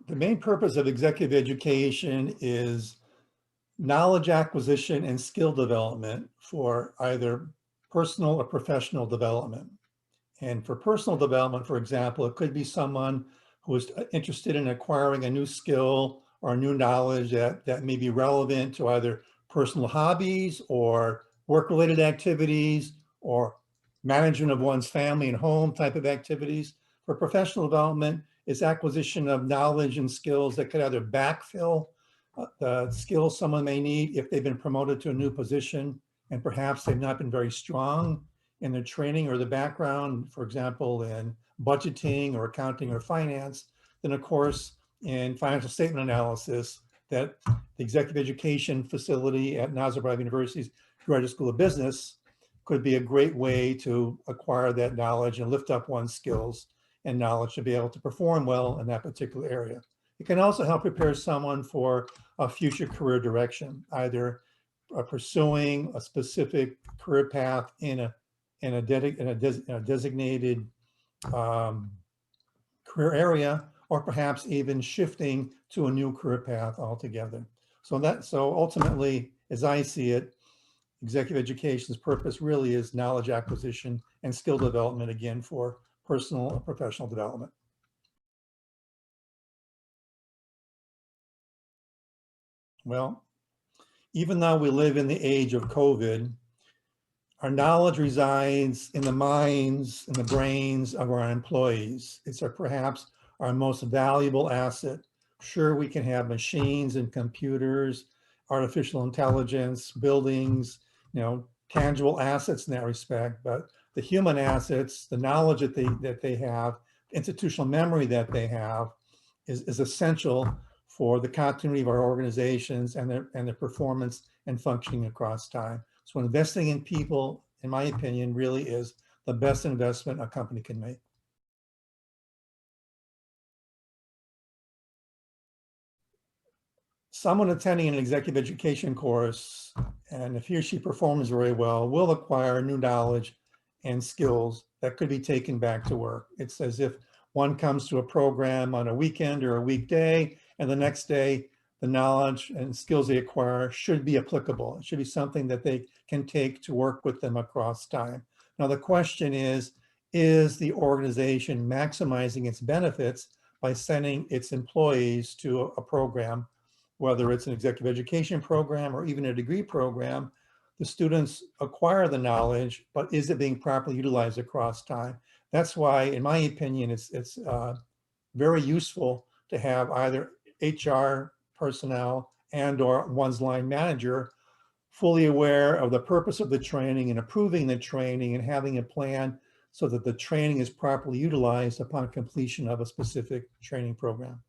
The main purpose of executive education is knowledge acquisition and skill development for either personal or professional development. And for personal development, for example, it could be someone who is interested in acquiring a new skill or new knowledge that may be relevant to either personal hobbies or work-related activities or management of one's family and home type of activities. For professional development, it's acquisition of knowledge and skills that could either backfill the skills someone may need if they've been promoted to a new position and perhaps they've not been very strong in their training or the background, for example, in budgeting or accounting or finance. Then of course, in financial statement analysis, that the executive education facility at Nazarbayev University's Graduate School of Business could be a great way to acquire that knowledge and lift up one's skills and knowledge to be able to perform well in that particular area. It can also help prepare someone for a future career direction, either pursuing a specific career path in a designated career area, or perhaps even shifting to a new career path altogether. So ultimately, as I see it, executive education's purpose really is knowledge acquisition and skill development, again, for personal and professional development. Well, even though we live in the age of COVID, our knowledge resides in the minds and the brains of our employees. It's perhaps our most valuable asset. Sure, we can have machines and computers, artificial intelligence, buildings, tangible assets in that respect, but the human assets, the knowledge that they have, institutional memory that they have is essential for the continuity of our organizations and their performance and functioning across time. So investing in people, in my opinion, really is the best investment a company can make. Someone attending an executive education course, and if he or she performs very well, will acquire new knowledge and skills that could be taken back to work. It's as if one comes to a program on a weekend or a weekday, and the next day, the knowledge and skills they acquire should be applicable. It should be something that they can take to work with them across time. Now, the question is the organization maximizing its benefits by sending its employees to a program, whether it's an executive education program or even a degree program? The students acquire the knowledge, but is it being properly utilized across time? That's why, in my opinion, it's very useful to have either HR personnel and or one's line manager fully aware of the purpose of the training and approving the training and having a plan so that the training is properly utilized upon completion of a specific training program.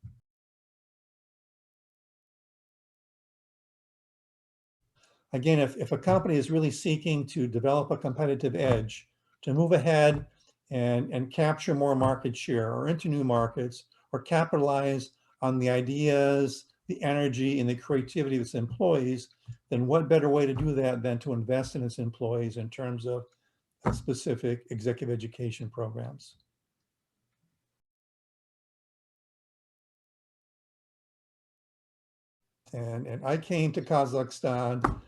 Again, if a company is really seeking to develop a competitive edge, to move ahead and capture more market share or into new markets or capitalize on the ideas, the energy, and the creativity of its employees, then what better way to do that than to invest in its employees in terms of specific executive education programs? And I came to Kazakhstan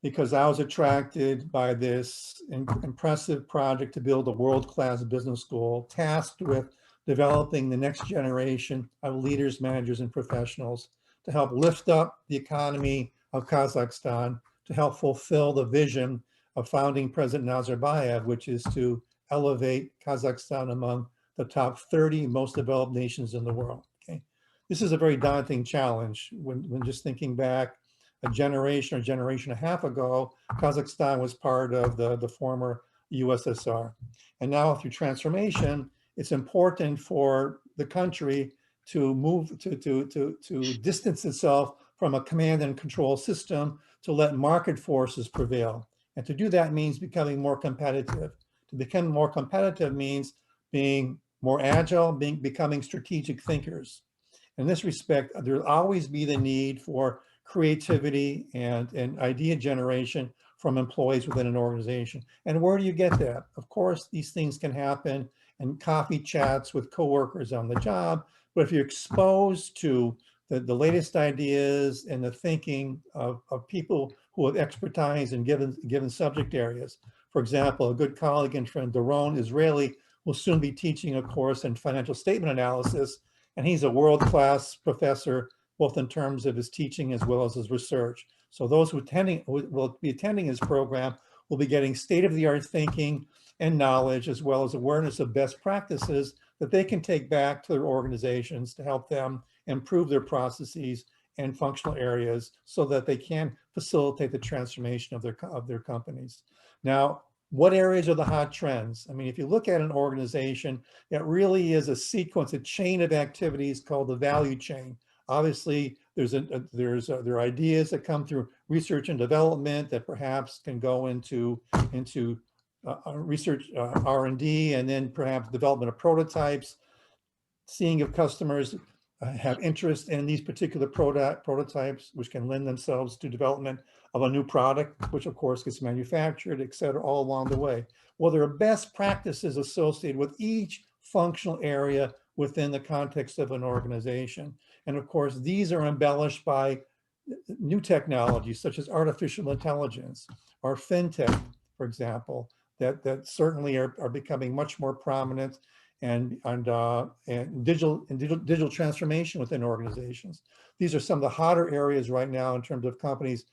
because I was attracted by this impressive project to build a world-class business school tasked with developing the next generation of leaders, managers, and professionals to help lift up the economy of Kazakhstan, to help fulfill the vision of founding President Nazarbayev, which is to elevate Kazakhstan among the top 30 most developed nations in the world. Okay, this is a very daunting challenge when just thinking back a generation or generation and a half ago, Kazakhstan was part of the former USSR. And now through transformation, it's important for the country to move to distance itself from a command and control system to let market forces prevail. And to do that means becoming more competitive. To become more competitive means being more agile, becoming strategic thinkers. In this respect, there'll always be the need for creativity and idea generation from employees within an organization. And where do you get that? Of course, these things can happen in coffee chats with coworkers on the job, But if you're exposed to the latest ideas and the thinking of people who have expertise in given subject areas. For example, a good colleague and friend, Doron Israeli, will soon be teaching a course in financial statement analysis, and he's a world-class professor, both in terms of his teaching as well as his research. So those who will be attending his program will be getting state-of-the-art thinking and knowledge, as well as awareness of best practices that they can take back to their organizations to help them improve their processes and functional areas so that they can facilitate the transformation of their companies. Now, what areas are the hot trends? I mean, if you look at an organization, it really is a sequence, a chain of activities called the value chain. Obviously, there are ideas that come through research and development that perhaps can go into research, R&D, and then perhaps development of prototypes, seeing if customers have interest in these particular prototypes, which can lend themselves to development of a new product, which of course gets manufactured, et cetera, all along the way. Well, there are best practices associated with each functional area within the context of an organization. And of course, these are embellished by new technologies such as artificial intelligence or fintech, for example, that certainly are becoming much more prominent, and digital transformation within organizations. These are some of the hotter areas right now in terms of companies,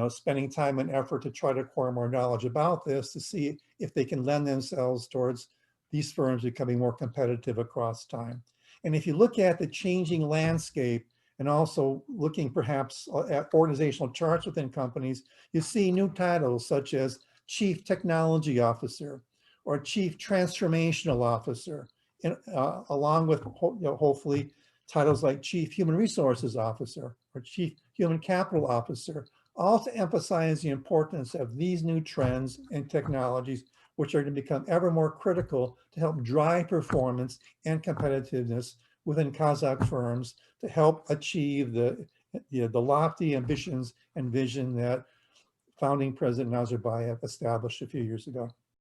spending time and effort to try to acquire more knowledge about this to see if they can lend themselves towards these firms becoming more competitive across time. And if you look at the changing landscape and also looking perhaps at organizational charts within companies, you see new titles such as Chief Technology Officer or Chief Transformational Officer, and, along with hopefully titles like Chief Human Resources Officer or Chief Human Capital Officer, all to emphasize the importance of these new trends and technologies, which are going to become ever more critical to help drive performance and competitiveness within Kazakh firms to help achieve the lofty ambitions and vision that founding President Nazarbayev established a few years ago.